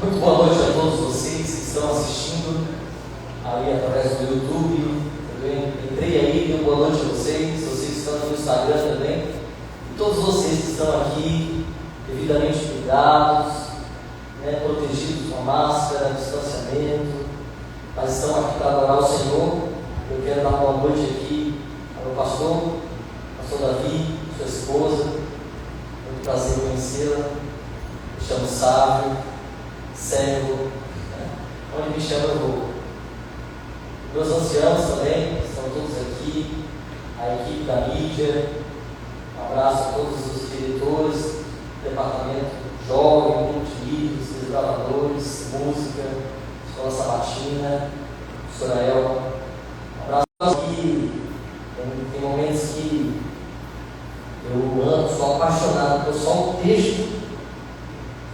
Muito boa noite a todos vocês que estão assistindo aí através do YouTube. Também entrei aí, dei uma boa noite a vocês que estão no Instagram também, e todos vocês que estão aqui devidamente cuidados, protegidos com a máscara, distanciamento, mas estão aqui para adorar o Senhor. Eu quero dar uma boa noite aqui ao meu pastor Davi, sua esposa. Muito prazer em conhecê-la. Me chamo Sávio, servo, onde me chama eu vou. Meus anciãos também estão todos aqui, a equipe da mídia. Um abraço a todos os diretores, departamento jovem, multilíderes, desbravadores, música, escola sabatina, professora Elma. Um abraço aqui. Tem momentos que eu amo, sou apaixonado por só o texto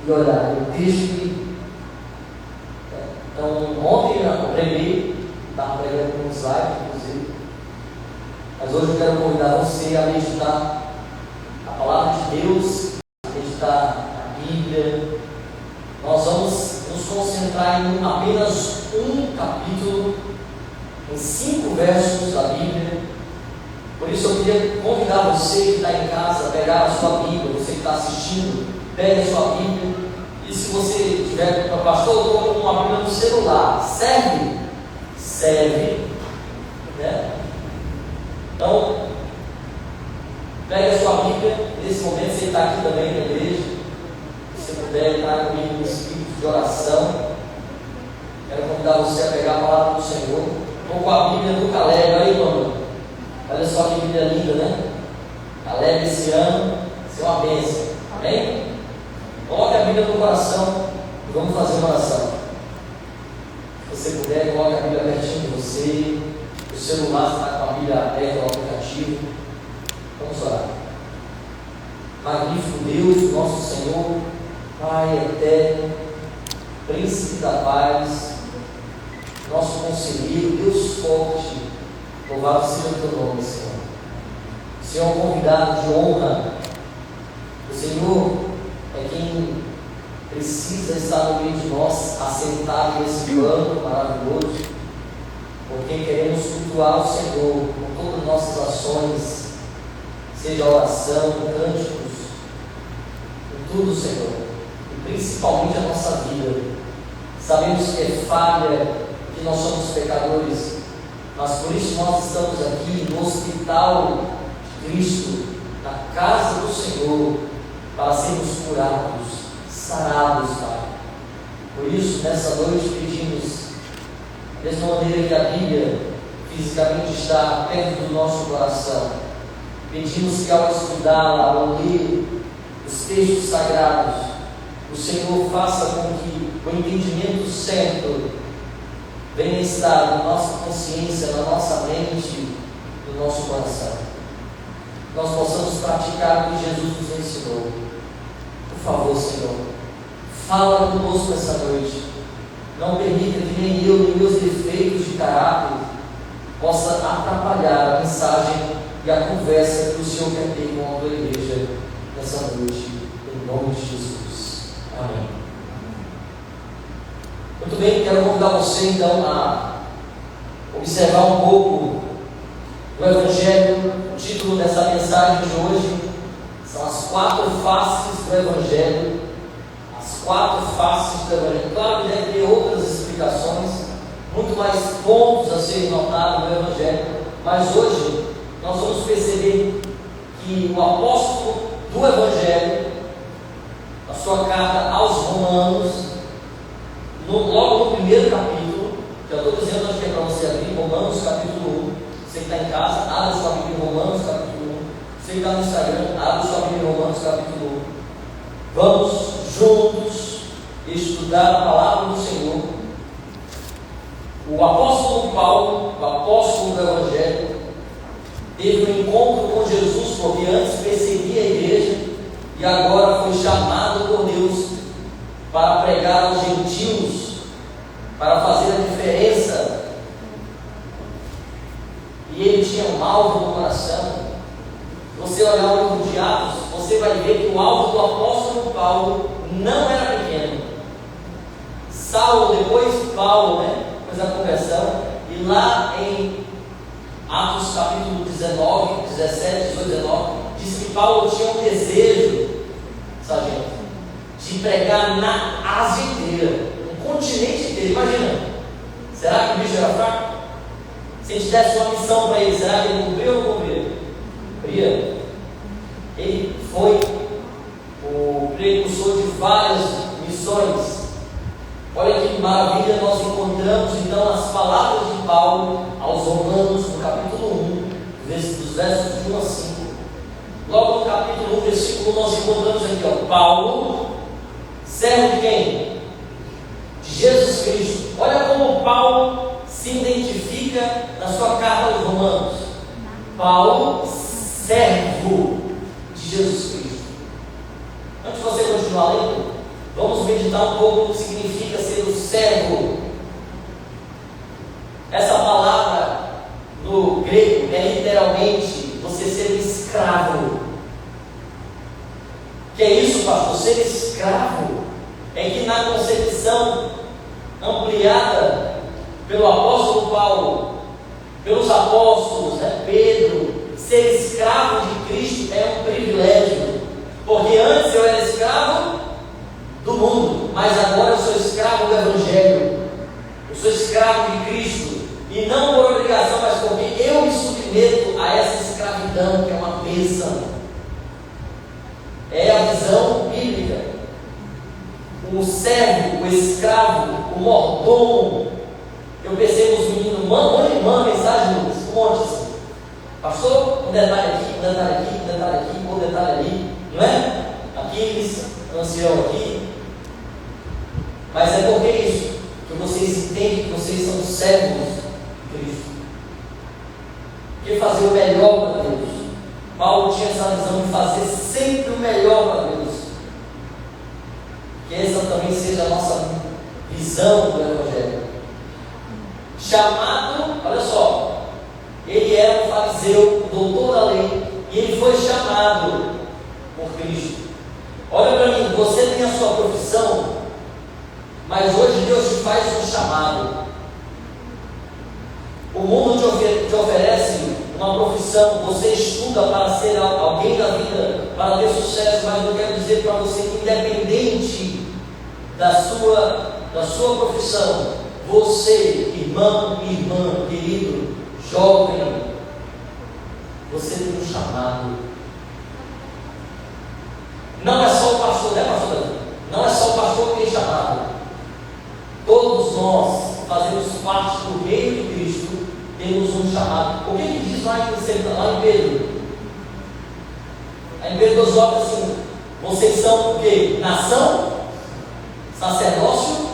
e olhar, o texto. Então, ontem eu preguei, estava pregando com um slide, inclusive, mas hoje eu quero convidar você a meditar a palavra de Deus, a meditar a Bíblia. Nós vamos nos concentrar em apenas um capítulo, em 5 versos da Bíblia. Por isso eu queria convidar você que está em casa a pegar a sua Bíblia, você que está assistindo, pegue a sua Bíblia. E se você tiver para pastor, eu estou com uma Bíblia no celular. Serve? Serve. Então, pegue a sua Bíblia. Nesse momento você está aqui também na igreja. Se você puder estar comigo no espírito de oração, quero convidar você a pegar a palavra do Senhor. Estou com a Bíblia do Caleb. Olha aí, mano. Olha só que Bíblia linda, né? Caleb esse ano vai ser uma bênção. Amém? Coloque a Bíblia no coração e vamos fazer uma oração. Se você puder, coloque a Bíblia pertinho de você. O celular está com a Bíblia aberta no aplicativo. Vamos orar. Magnífico Deus, nosso Senhor, Pai eterno, Príncipe da paz, nosso conselheiro, Deus forte, louvado seja o teu nome, Senhor. Senhor, convidado de honra, o Senhor é quem precisa estar no meio de nós, assentado nesse banco maravilhoso, porque queremos cultuar o Senhor com todas as nossas ações, seja oração, cânticos, em tudo, Senhor, e principalmente a nossa vida. Sabemos que é falha, que nós somos pecadores, mas por isso nós estamos aqui no hospital de Cristo, na casa do Senhor, para sermos curados, sarados, Pai. Por isso, nessa noite, pedimos, da mesma maneira que a Bíblia fisicamente está perto do nosso coração, pedimos que ao estudá-la, ao ler os textos sagrados, o Senhor faça com que o entendimento certo venha estar na nossa consciência, na nossa mente, no nosso coração. Nós possamos praticar o que Jesus nos ensinou. Por favor, Senhor, fala conosco essa noite. Não permita que nem eu, nem meus defeitos de caráter possa atrapalhar a mensagem e a conversa que o Senhor quer ter com a tua igreja nessa noite, em nome de Jesus. Amém. Muito bem, quero convidar você então a observar um pouco do Evangelho. O título dessa mensagem de hoje são as 4 faces do Evangelho. As 4 faces do Evangelho. Claro que deve ter outras explicações, muito mais pontos a serem notados no Evangelho, mas hoje nós vamos perceber que o apóstolo do Evangelho, na sua carta aos Romanos, logo no primeiro capítulo, já estou dizendo onde é para você abrir, Romanos capítulo 1. Você que está em casa, abre sua Bíblia em Romanos capítulo 1. Você que está no Instagram, abre sua Bíblia em Romanos capítulo 1. Vamos juntos estudar a palavra do Senhor. O apóstolo Paulo, o apóstolo do Evangelho, teve um encontro com Jesus, porque antes perseguia a igreja e agora foi chamado por Deus para pregar aos gentios, para fazer a diferença. E ele tinha um alvo no coração. Se você olhar o livro de Atos, você vai ver que o alvo do apóstolo Paulo não era pequeno. Saulo, depois Paulo, depois da conversão, e lá em Atos capítulo 19, 17, 18, 19, diz que Paulo tinha um desejo, sargento, de pregar na Ásia inteira, no continente inteiro. Imagina, será que o bicho era fraco? Se a gente desse uma missão para ele, será que ele cumpriu ou não cumpriu? Cumpria. Ele foi o precursor de várias missões. Olha que maravilha, nós encontramos então as palavras de Paulo aos Romanos, no capítulo 1, dos versos de 1 a 5. Logo no capítulo 1, versículo 1, nós encontramos aqui, Paulo, servo de quem? De Jesus Cristo. Olha como Paulo se identifica na sua carta aos Romanos. Paulo, servo de Jesus Cristo. Antes de você continuar lendo, vamos meditar um pouco no que significa ser o servo. Essa palavra no grego é literalmente você ser escravo. Que é isso, pastor? Ser escravo é que na concepção ampliada pelo apóstolo Paulo, pelos apóstolos, Pedro, ser escravo de Cristo é um privilégio. Porque antes eu era escravo do mundo, mas agora eu sou escravo do Evangelho. Eu sou escravo de Cristo, e não por obrigação, mas porque eu me submeto a essa escravidão que é uma bênção. É a visão bíblica. O servo, o escravo, o mordomo. Eu percebo os meninos, manda mensagem, um monte assim. Pastor, um detalhe aqui, um detalhe aqui, um detalhe aqui, um detalhe ali, não é? Aquiles, ancião aqui. Mas é porque isso, que vocês entendem que vocês são servos de Cristo. Que fazer o melhor para Deus. Paulo tinha essa visão de fazer sempre o melhor para Deus. Que essa também seja a nossa visão do Evangelho. Chamado, olha só, ele era um fariseu, doutor da lei, e ele foi chamado por Cristo. Olha para mim, você tem a sua profissão, mas hoje Deus te faz um chamado. O mundo te oferece uma profissão, você estuda para ser alguém da vida, para ter sucesso, mas eu quero dizer para você que independente da sua profissão, você, irmão, irmã, querido, jovem, você tem um chamado. Não é só o pastor, né, pastor? Não é só o pastor que tem chamado. Todos nós fazemos parte do reino de Cristo, temos um chamado. O que diz lá em Pedro? Aí em Pedro 2 obras assim: vocês são o quê? Nação, sacerdócio,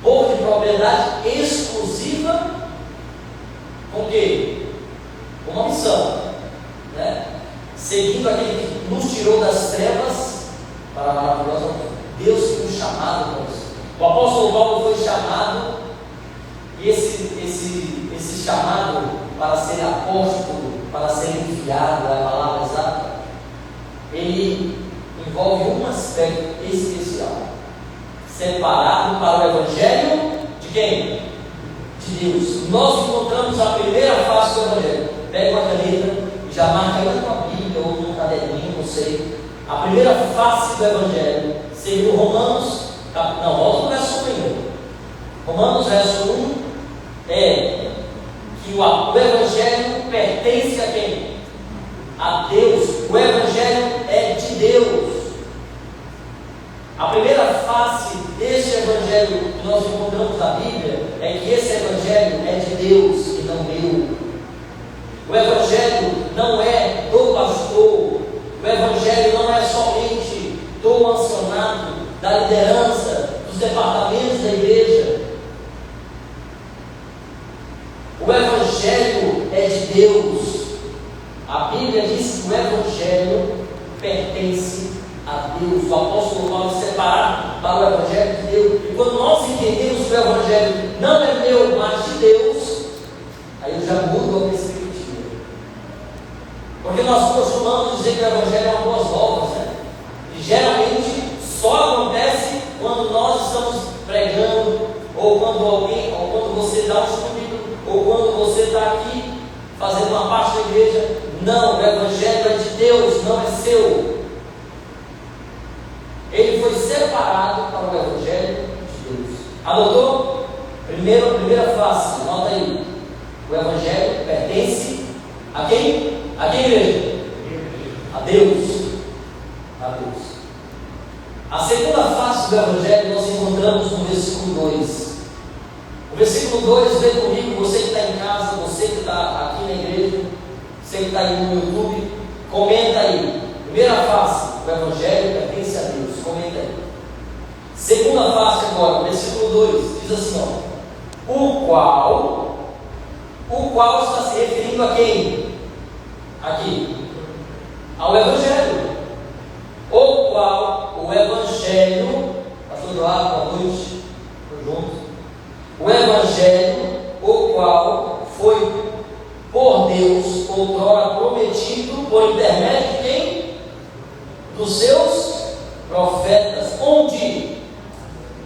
povo de propriedade exclusiva, com o quê? Com uma missão, né? Seguindo aquele que nos tirou das trevas para a maravilhosa luz. Deus tem um chamado para nós. O apóstolo Paulo foi chamado, e esse chamado para ser apóstolo, para ser enviado, é a palavra exata, ele envolve um aspecto especial: separado para o Evangelho de quem? De Deus. Nós encontramos a primeira face do Evangelho. Pega uma caneta e já marca aí na tua Bíblia ou no caderninho, não sei. A primeira face do Evangelho, segundo Romanos, não, volta no verso 1 ainda. Romanos verso 1 é que o Evangelho pertence a quem? A Deus. O Evangelho é de Deus. A primeira face deste Evangelho que nós encontramos na Bíblia é que esse Evangelho é de Deus e não meu. O Evangelho não é do pastor. O Evangelho não é somente do ancianato, da liderança, dos departamentos da igreja. O Evangelho é de Deus. A Bíblia diz que o Evangelho pertence a Deus. O apóstolo Paulo é separado para o Evangelho de Deus. E quando nós entendemos que o Evangelho não é meu, mas de Deus, aí eu já mudo a perspectiva. Porque nós costumamos dizer que o Evangelho é uma boas novas, né? E geralmente só acontece quando nós estamos pregando, ou quando você dá um estudo, ou quando você está aqui fazendo uma parte da igreja. Não, o Evangelho é de Deus, não é seu. Ele foi separado para o Evangelho de Deus. Anotou? Primeira face, anota aí. O Evangelho pertence a quem? A quem, igreja? A Deus. A Deus. A segunda face do Evangelho nós encontramos no versículo 2. O versículo 2, vem comigo, você que está em casa, você que está aqui na igreja, você que está aí no YouTube, comenta aí. Primeira face, o Evangelho pertence a Deus, comenta aí. Segunda face agora, versículo 2, diz assim, ó, o qual está se referindo a quem? Aqui, ao Evangelho. O qual, o Evangelho, pastor Eduardo, boa noite, estou junto. O Evangelho, o qual foi por Deus outrora prometido por intermédio de quem? Dos seus profetas. Onde?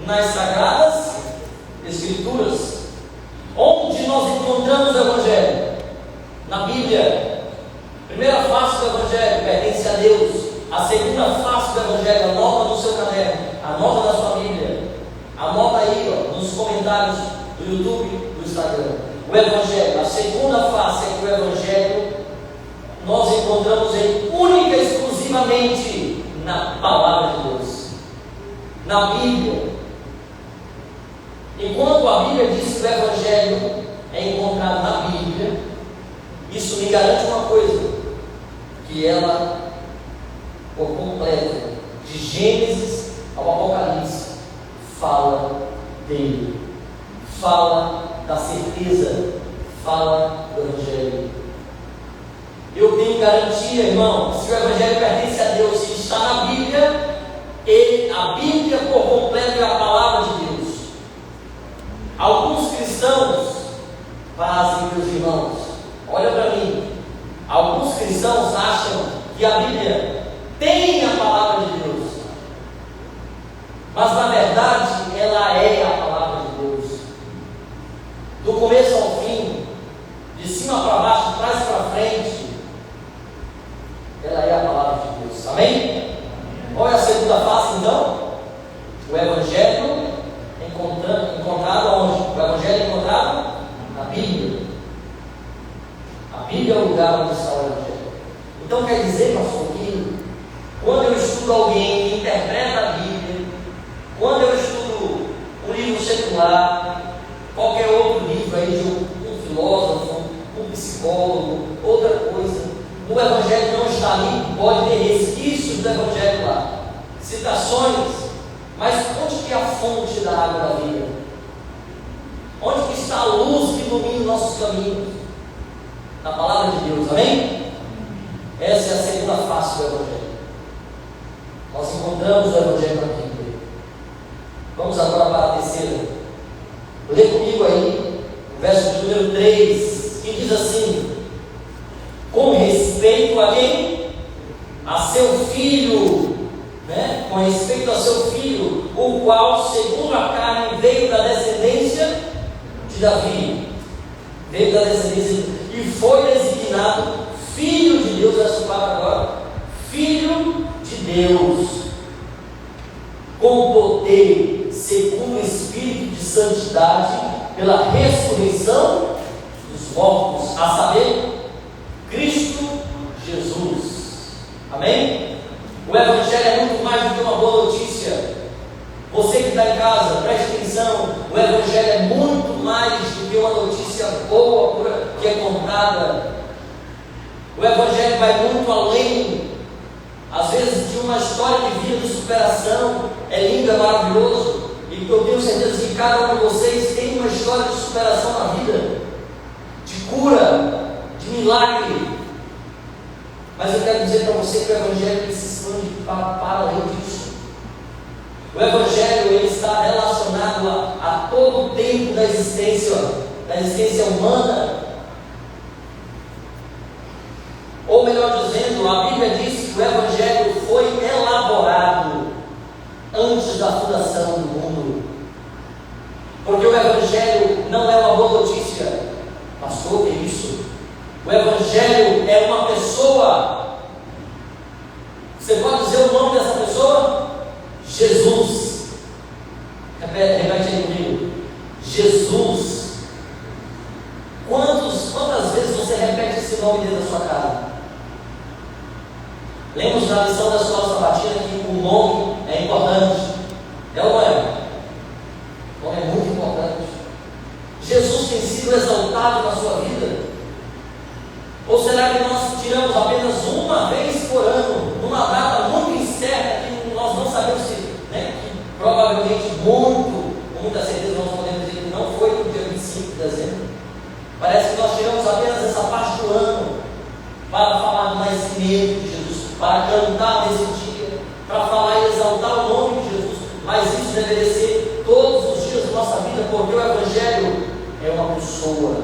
Nas Sagradas Escrituras. Onde nós encontramos o Evangelho? Na Bíblia. Primeira face do Evangelho pertence a Deus. A segunda face do Evangelho, anota no seu caderno, anota na sua Bíblia, anota aí, ó, nos comentários do YouTube, do Instagram. O Evangelho, a segunda face é que o Evangelho nós encontramos ele única e exclusivamente na Palavra de Deus, na Bíblia. Enquanto a Bíblia diz que o Evangelho é encontrado na Bíblia, isso me garante uma coisa, que ela, por completo, de Gênesis ao Apocalipse, fala dele, fala da certeza, fala do Evangelho. Eu tenho garantia, irmão, se o Evangelho pertence a Deus, se está na Bíblia, a Bíblia por completo é a palavra de Deus. Alguns cristãos fazem, meus irmãos, olha para mim, alguns cristãos acham que a Bíblia tem a palavra de Deus, mas na verdade ela é a palavra de Deus, do começo ao fim, de cima para baixo, de trás para frente, ela é a palavra de Deus, amém? Qual é a segunda face então? O Evangelho encontrado onde? O Evangelho encontrado na Bíblia. A Bíblia é o lugar onde está o Evangelho. Então quer dizer, pastor, que quando eu estudo alguém que interpreta a Bíblia, quando eu estudo um livro secular, qualquer outro livro aí de um filósofo, um psicólogo, outra coisa, o Evangelho não está ali, pode ter resquícios do Evangelho lá, citações, mas onde que é a fonte da água da vida? Onde que está a luz que ilumina nossos caminhos? Na palavra de Deus, amém? Essa é a segunda face do Evangelho. Nós encontramos o Evangelho na Bíblia. Vamos agora para a terceira. Lê comigo aí o verso de número 3, que diz assim: com respeito a quem? A seu filho, né? Com respeito a seu filho, o qual, segundo a carne, veio da descendência de Davi, veio da descendência e foi designado Filho de Deus. Verso 4 agora: Filho de Deus, com poder, segundo o Espírito de santidade, pela ressurreição dos mortos, a saber, Cristo Jesus. Amém? O Evangelho é muito mais do que uma boa notícia. Você que está em casa, preste atenção. O Evangelho é muito mais do que uma notícia boa que é contada. O Evangelho vai muito além, às vezes, de uma história de vida, de superação. É lindo, é maravilhoso, e eu tenho certeza que cada um de vocês tem uma história de superação na vida, de cura, de milagre. Mas eu quero dizer para você que o Evangelho se expande para além disso. O Evangelho ele está relacionado a todo o tempo da existência humana. Ou melhor dizendo, a Bíblia diz que o Evangelho foi elaborado antes da fundação do mundo. Evangelho não é uma boa notícia. Pastor, que é isso? O Evangelho é uma pessoa. Você pode dizer o nome dessa pessoa? Jesus. Repete aí comigo. Jesus. Quantas vezes você repete esse nome dentro da sua casa? Lemos na lição da escola sabatina que o nome é importante. É ou não é? O nome é muito importante. Jesus tem sido exaltado na sua vida? Ou será que nós tiramos apenas uma vez por ano, numa data muito incerta, que nós não sabemos se, que provavelmente com muita certeza nós podemos dizer que não foi no dia 25 de dezembro. Parece que nós tiramos apenas essa parte do ano para falar do nascimento de Jesus, para cantar nesse dia, para falar e exaltar o nome de Jesus. Mas isso deveria ser todos os dias da nossa vida, porque o Evangelho é uma pessoa.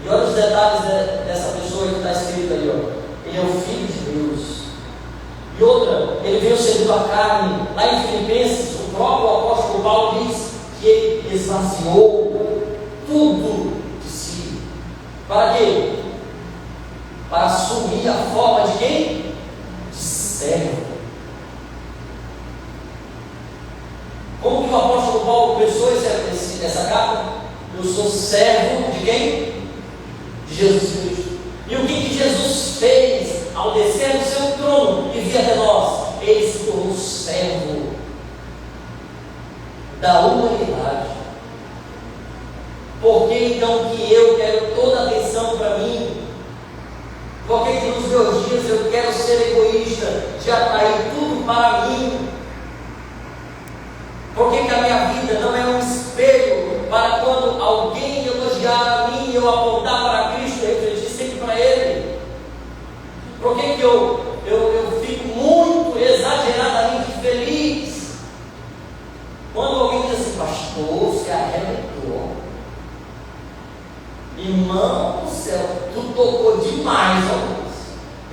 E olha os detalhes dessa pessoa que está escrito ali, ó. Ele é o Filho de Deus. E outra, ele veio segundo a carne. Lá em Filipenses, o próprio apóstolo Paulo diz que ele esvaziou tudo de si. Para quê? Para assumir a forma de quem? De servo. Como que o apóstolo Paulo pensou essa carta? Eu sou servo de quem? De Jesus Cristo. E o que Jesus fez ao descer do seu trono e vir até nós? Ele se tornou servo da humanidade. Por que então que eu quero toda a atenção para mim? Por que nos meus dias eu quero ser egoísta, de atrair tudo para mim? Por que a minha vida não é um espelho para quando alguém elogiar a mim e eu apontar para Cristo e refletir sempre para Ele? Por que eu fico muito exageradamente feliz quando alguém diz assim: pastor, você arrebentou, irmão do céu, tu tocou demais, ó.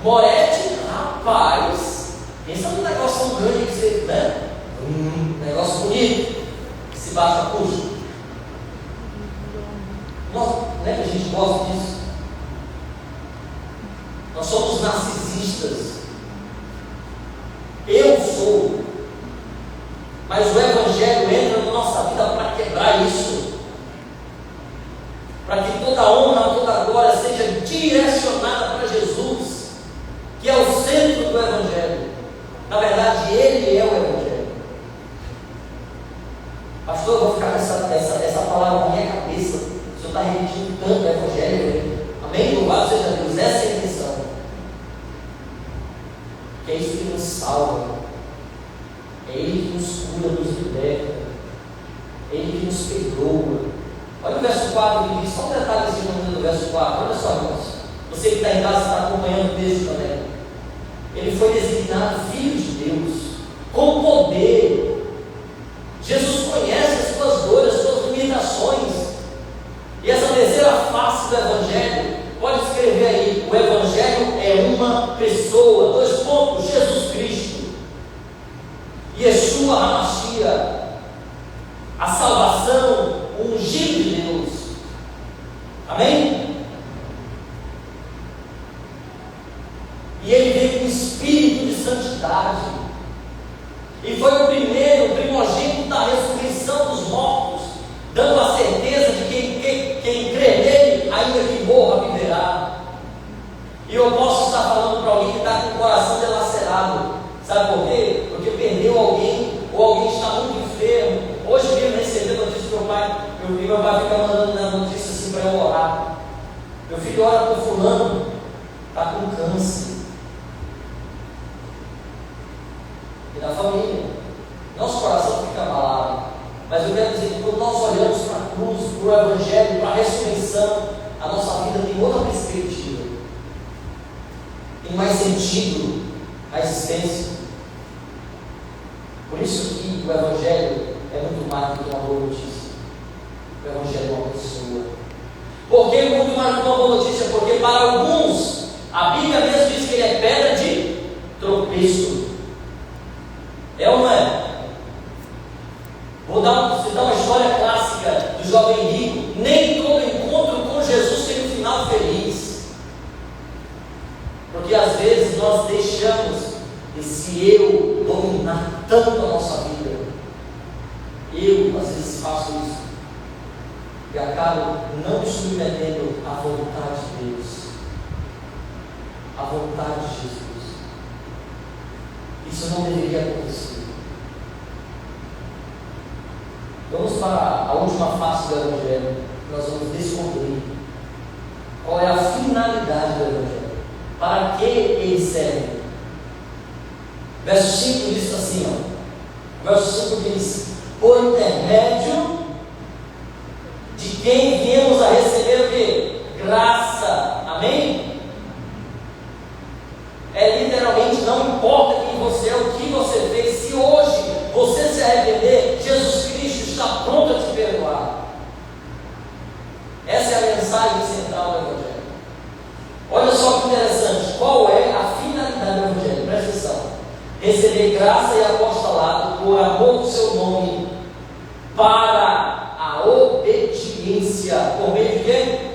Moretti, rapaz, pensa num negócio tão grande que você, né? Negócio bonito, que se baixa a custo. Não é que a gente gosta disso? Nós somos narcisistas. Eu sou. Mas o Evangelho entra na nossa vida para quebrar isso. Para que toda honra, toda glória seja direcionada para Jesus, que é o centro do Evangelho. Na verdade, Ele é o Evangelho. Pastor, eu vou ficar com essa palavra na minha cabeça. O Senhor está repetindo tanto o Evangelho. Amém? Louvado seja Deus. Essa é a intenção. Que é isso que nos salva. É Ele que nos cura, nos liberta. É Ele que nos perdoa. Olha o verso 4 que diz, só um detalhezinho no verso 4. Olha só, irmãos. Você que está em casa está acompanhando o texto também. Ele foi designado Filho de Deus, com poder. Jesus conhece as suas dores, as suas limitações. E essa terceira face do Evangelho, pode escrever aí: o Evangelho é uma pessoa. 2 pontos: Jesus Cristo, Yeshua HaMashiach, a salvação, o ungido de Deus. Amém? E ele veio com espírito de santidade. E foi o primeiro, o primogênito da ressurreição dos mortos, dando a certeza de que quem crê nele, ainda que morra, viverá. E eu posso estar falando para alguém que está com o coração dilacerado. Sabe por quê? Porque perdeu alguém, ou alguém está muito enfermo. Hoje mesmo recebi a notícia do meu pai. Meu pai fica mandando na notícia assim para eu orar. Meu filho ora por fulano, está com câncer. E na família, nosso coração fica abalado. Mas eu quero dizer que quando nós olhamos para a cruz, para o Evangelho, para a ressurreição, a nossa vida tem outra perspectiva, tem mais sentido a existência. Por isso que o Evangelho é muito mais do que uma boa notícia. O Evangelho é uma pessoa. Por que muito mais do que uma boa notícia? Porque para alguns, a Bíblia mesmo diz que ele é pedra de tropeço. É ou não é? Vou citar uma história clássica jovem rico, nem todo encontro com Jesus tem um final feliz. Porque às vezes nós deixamos esse eu dominar tanto a nossa vida. Eu às vezes faço isso e acabo não me submetendo à vontade de Deus, à vontade de Jesus. Isso não deveria acontecer. Vamos para a última face do Evangelho. Nós vamos descobrir qual é a finalidade do Evangelho, para que ele serve. Verso 5 diz assim, ó. Verso 5 diz: por intermédio de quem viemos a receber o quê? Graça. Amém? É literalmente, não importa quem você é, o que você fez, se hoje você se arrepender, Jesus Cristo está pronto a te perdoar. Essa é a mensagem central do Evangelho. Olha só que interessante, qual é a finalidade do Evangelho? Presta atenção: receber graça e apostolado por amor do seu nome, para a obediência, por meio de quê?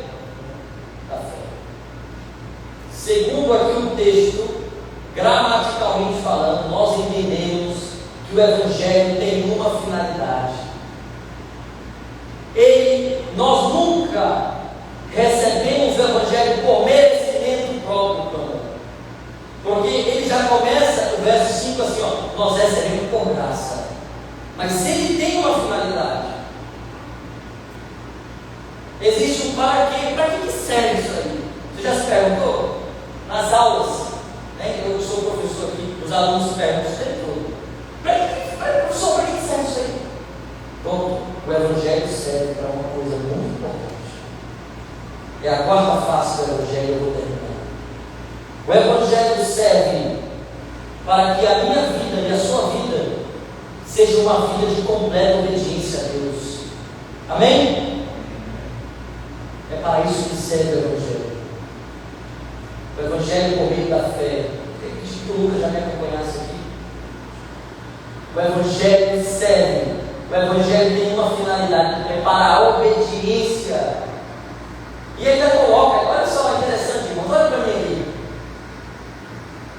Da fé. Segundo aqui o texto, gramaticalmente falando, nós entendemos que o Evangelho tem uma finalidade. Nós nunca recebemos o Evangelho por merecimento próprio, porque ele já começa, o verso 5 assim, ó, nós recebemos por graça. Mas se ele tem uma finalidade, existe um para quê? Para que serve isso aí? Você já se perguntou? Nas aulas, né? Eu sou professor aqui, os alunos se perguntam o tempo todo: professor, para que serve isso aí? Bom, o Evangelho serve para uma coisa muito importante. É a quarta face do Evangelho, eu vou terminar. O Evangelho serve para que a minha vida e a sua vida seja uma vida de completa obediência a Deus. Amém? É para isso que serve o Evangelho. O Evangelho por meio da fé. Eu pedi que o Lucas já me acompanhasse aqui. O Evangelho serve. O Evangelho tem uma finalidade, é para a obediência. E ainda coloca, olha só, interessante, irmão, olha para mim aqui.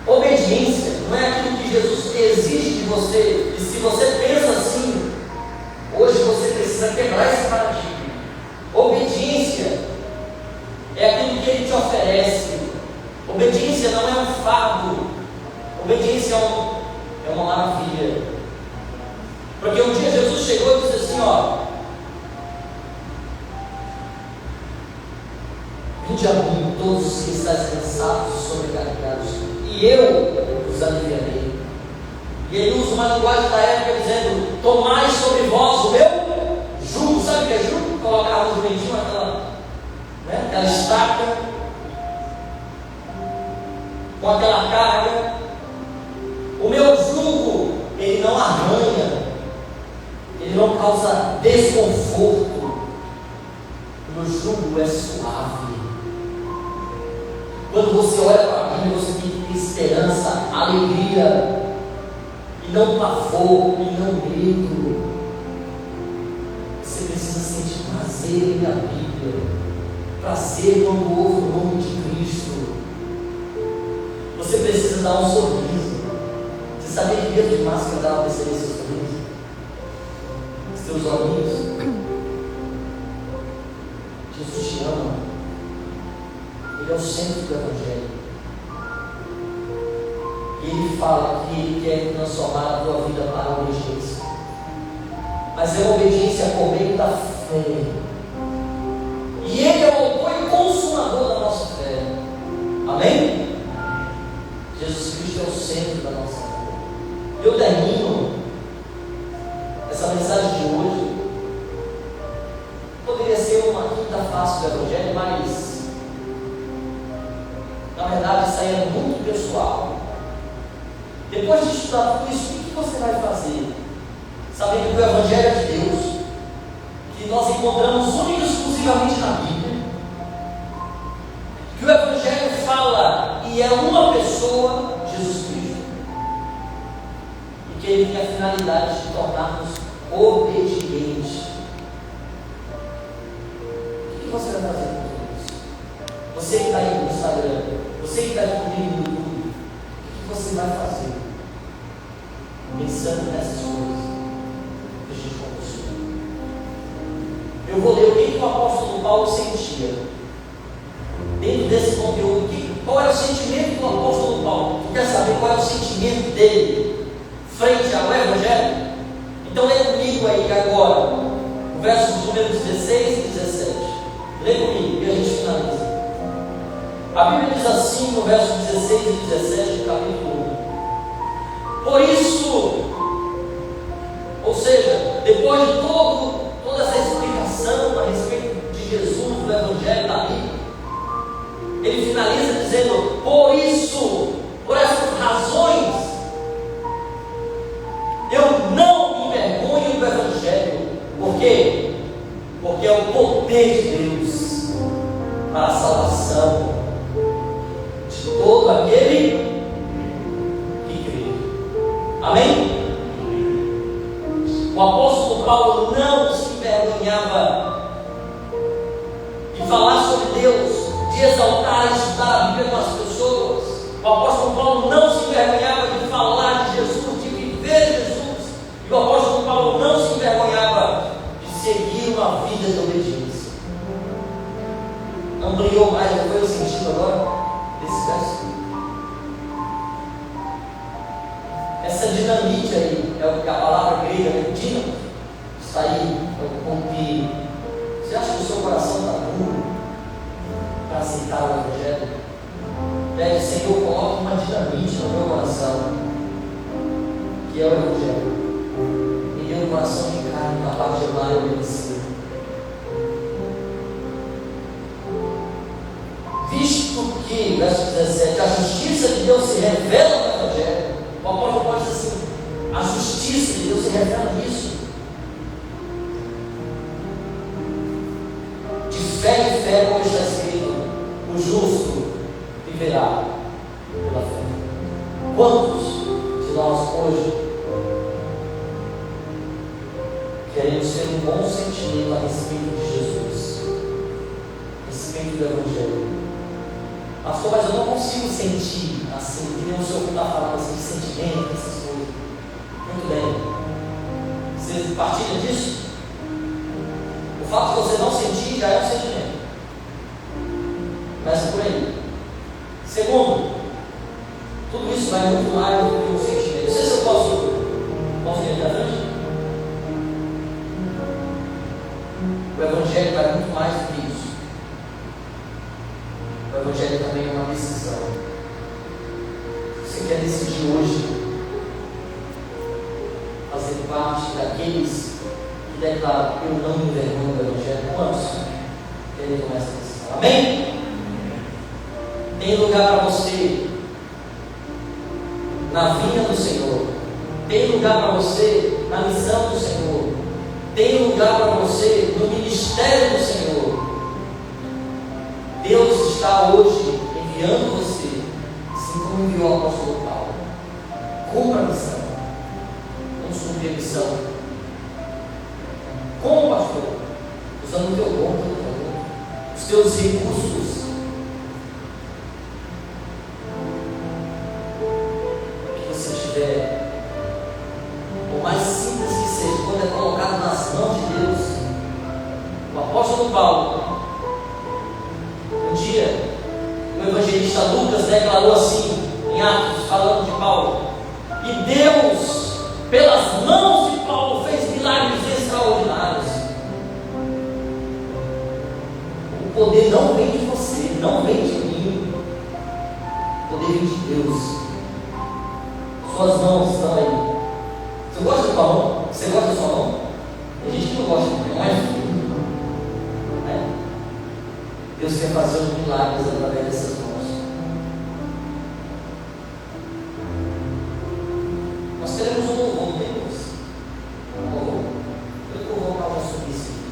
Obediência não é aquilo que Jesus exige de você. E se você pensa assim, hoje você precisa quebrar esse paradigma. Obediência é aquilo que Ele te oferece. Obediência não é um fardo. Obediência é uma maravilha. Porque um dia Jesus chegou e disse assim, ó: vinde a mim todos os que estáis cansados e sobrecarregados, e eu os aliviarei. E ele usa uma linguagem da época dizendo: tomai sobre vós o meu jugo. Sabe o que é jugo? Colocava no jumentinho aquela estaca com aquela carga. O meu jugo, ele não arranha, ele não causa desconforto. O meu jugo é suave. Quando você olha para a Bíblia, você tem que ter esperança, alegria, e não pavor, e não medo. Você precisa sentir prazer na Bíblia, prazer quando ouve o nome de Cristo. Você precisa dar um sorriso. Você sabia que Deus de máscara dá para perceber seu sorriso? Os teus olhinhos. Jesus te ama. Ele é o centro do Evangelho. E Ele fala que Ele quer transformar a tua vida para a obediência. Mas é uma obediência por meio da fé. E Ele é o autor e consumador da nossa fé. Amém? Jesus Cristo é o centro da nossa vida. Eu termino essa mensagem de hoje. Poderia ser uma quinta face do Evangelho, mas na verdade isso aí é muito pessoal. Depois de estudar tudo isso, o que você vai fazer? Sabendo que o Evangelho é de Deus, que nós encontramos única e exclusivamente na Bíblia, que o Evangelho fala e é uma pessoa, Jesus Cristo, e que Ele tem a finalidade de tornar-nos obedientes. você vai fazer com tudo isso? Você que está aí no Instagram, você que está aí comigo no YouTube, o que você vai fazer? Pensando nessas coisas que a gente conversou. Eu vou ler o que o apóstolo Paulo sentia. Dentro desse conteúdo, qual é o sentimento do apóstolo Paulo? Tu quer saber qual é o sentimento dele frente ao Evangelho? Então lê comigo aí agora, o versos números 16 e 17. Lê comigo e a gente finaliza. A Bíblia diz assim no verso 16 e 17 do capítulo 1. Por isso, ou seja, depois de toda essa explicação a respeito de Jesus, do Evangelho da Bíblia, ele finaliza dizendo: por isso, por essas razões, eu não me envergonho do Evangelho. Por quê? Porque é o poder de Deus para a salvação de todo aquele que crê. Amém? O apóstolo Paulo não se envergonhava de falar sobre Deus, de exaltar e estudar a Bíblia com as pessoas. O apóstolo Paulo não se envergonhava de falar de Jesus, de viver Jesus. E o apóstolo Paulo não se envergonhava de seguir uma vida de obediência. Ampliou mais, não foi o sentido agora desse verso? Essa dinamite aí, é o que a palavra grega, né? Dínamo, está aí, com que você acha que o seu coração está duro para aceitar o Evangelho? Pede: Senhor, coloque uma dinamite no meu coração, que é o Evangelho. Me dê um coração de carne, capaz de amar e obedecer. Visto que, verso 17, a justiça de Deus se revela no Evangelho. O apóstolo pode dizer assim: a justiça de Deus se revela nisso. De fé em fé, como está escrito, o justo viverá pela fé. Quantos de nós hoje queremos ter um bom sentimento a respeito de Jesus, a respeito do Evangelho? Pastor, mas eu não consigo sentir assim, que nem o senhor está falando assim, de sentimento, essas coisas. Muito bem. Você partilha disso? O fato de você não sentir já é um sentimento. Começa por aí. Segundo, tudo isso vai muito mais do que um sentimento. Não sei se eu posso ir à frente. O Evangelho vai muito mais do que isso. O Evangelho também é uma decisão. Você quer decidir hoje fazer parte daqueles que declaram: eu não me envergonho do Evangelho? Quantos querem tomar essa decisão? Amém? Tem lugar para você na vinha do Senhor. Tem lugar para você na missão do Senhor. Tem lugar para você no ministério do Senhor. Deus está hoje enviando você, assim como enviou o apóstolo Paulo. Cumpra a missão. Vamos cumprir a missão. Como, pastor? Usando o teu dom, os teus recursos. Que você tiver, por mais simples que seja, quando é colocado nas mãos de Deus. O apóstolo Paulo, um dia, o evangelista Lucas declarou assim, em Atos, falando de Paulo: e Deus, pelas mãos de Paulo, fez milagres extraordinários. O poder não vem de você, não vem de mim. O poder vem de Deus. Suas mãos estão aí. Você gosta da sua mão? Você gosta da sua mão? Tem gente que não gosta, não é filho. Deus quer fazer os milagres através dessas mãos. Nós queremos um louvor, não temos? Um louvor. Eu louvor para nós subir isso aqui.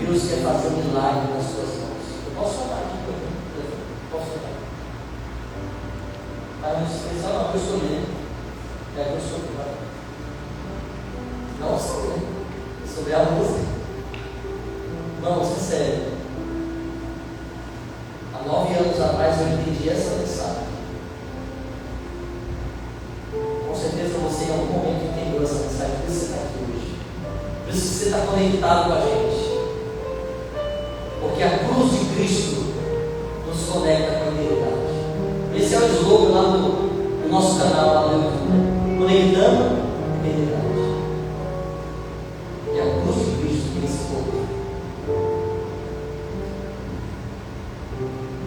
Deus quer fazer um milagre nas suas mãos. Eu posso falar aqui para mim? Posso falar? Aí não se pensa: não, eu escolhi, né? É que eu escolhi. Não, sobre a música. Irmãos, é sério. Há 9 anos atrás eu entendi essa mensagem. Com certeza você em algum momento entendeu essa mensagem, por isso você está aqui hoje. Por isso você está conectado com a gente. Porque a cruz de Cristo nos conecta com a eternidade. Esse é o slogan lá no nosso canal, lá no YouTube. Conectando